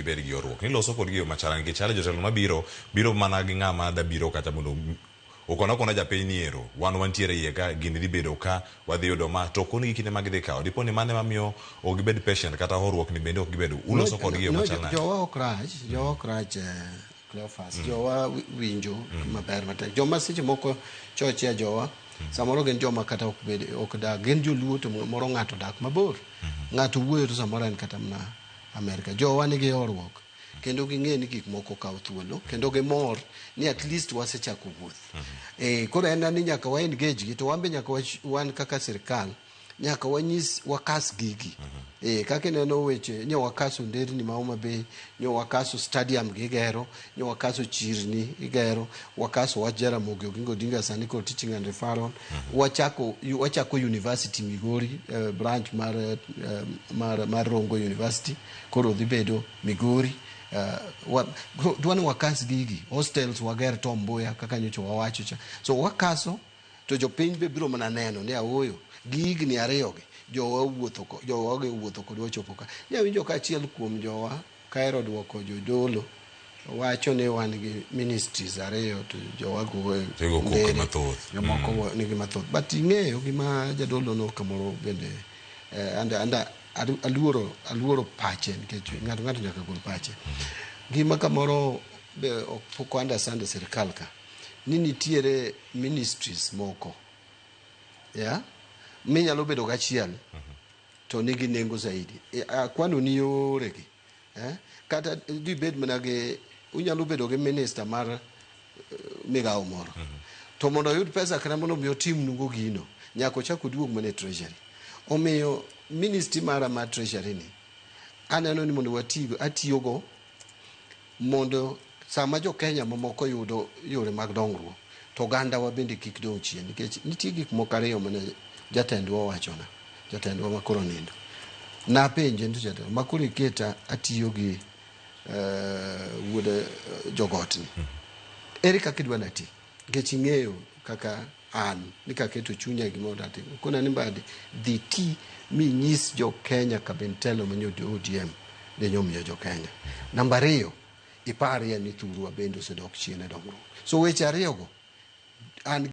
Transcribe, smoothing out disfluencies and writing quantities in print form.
gibed gi orruok. Niloso kod giyo machal nikech chale jotelo mabiro biro mana gi ng'ama da biro kata mondo okona japiny niero wan wantiere iye ka gini dhi bedo ka wadhi yudo ma to koni gi kinde mag dhi kawo dipo ni mane mamiyo ok gibed patient kata orruok ni bende ok gibed uloso kod giyo machal nade. Jowa ok rach Cleophas, jowa winjo maber matek. Joma seche moko choche jowa samoro gin joma kata ok dak, gin joluo to moro ng'ato dak mabor, ng'ato wuoyo to samoro en kata mana Amerika. Jowa nigi horuok kendo ging'e ni gik moko kawo thuolo kendo gimor ni at least wasechako wuoth. Koro en ni nyaka wa engage gi to wan be nyaka wan kaka sirkal nyaka wanyis wakas gigi. Kaka ineno weche nyo wakaso nderni ma Homa Bay, nyo wakaso stadium gigero, nyo wakaso chirni igero, wakaso wach Jaramogi Oginga Odinga sani kod teaching and referral, wachako university Migori, branch mar Rongo University koro dhi bedo Migori. Dwani wakas gigi, hostels wager Tom Mboya kaka nyocho wawacho cha. So wakaso to jopiny be biro mana neno ni awoyo gigi ni ariyogi jowa wuotho kod wachopo ka. Nyawinjo ka achiel kuom jowa kaero duoko jodolo wacho ni wan gi ministries ariyo to jowa go jomoko nigi mathoth. But ing'eyo gima jadolo no kamoro bende anda aluoro pache nikech ng'ato nyaka gol pache. Gima kamoro be ok understand sirkal ka ni nitiere ministries moko minyalo bedo gachiel to nigi nengo zaidi. Kwano ni yoregi kata dibed mana gi unyalo bedo gi minister mar migawo moro to mondo yud pesa kana mondo mi otim nugo gino nyako chako duog mane treasury. Omiyo ministry mara ma treasury ni aneno ni mondo atiyogo mondo sama jo Kenya mamoko yudo yore mag dongruok to ganda wa bende kik dong chien nikech nitie gik moko ariyo mane jatendwa wachona, jatendwa makoro nindo na penje ndio jatendwa makoro iketa atiyo gi wuode jogotni ere kaka idwa nati nikech ing'eyo kaka an ni kaketo chunya gimondo atimo kuna ni mbadi dhi ti minyis jo Kenya kabentelo manyo ODM de nyomiyo jo Kenya. Namba 2 ipari ya ni thurwa bendo sedok chien e dongruok. So weche ariyogo an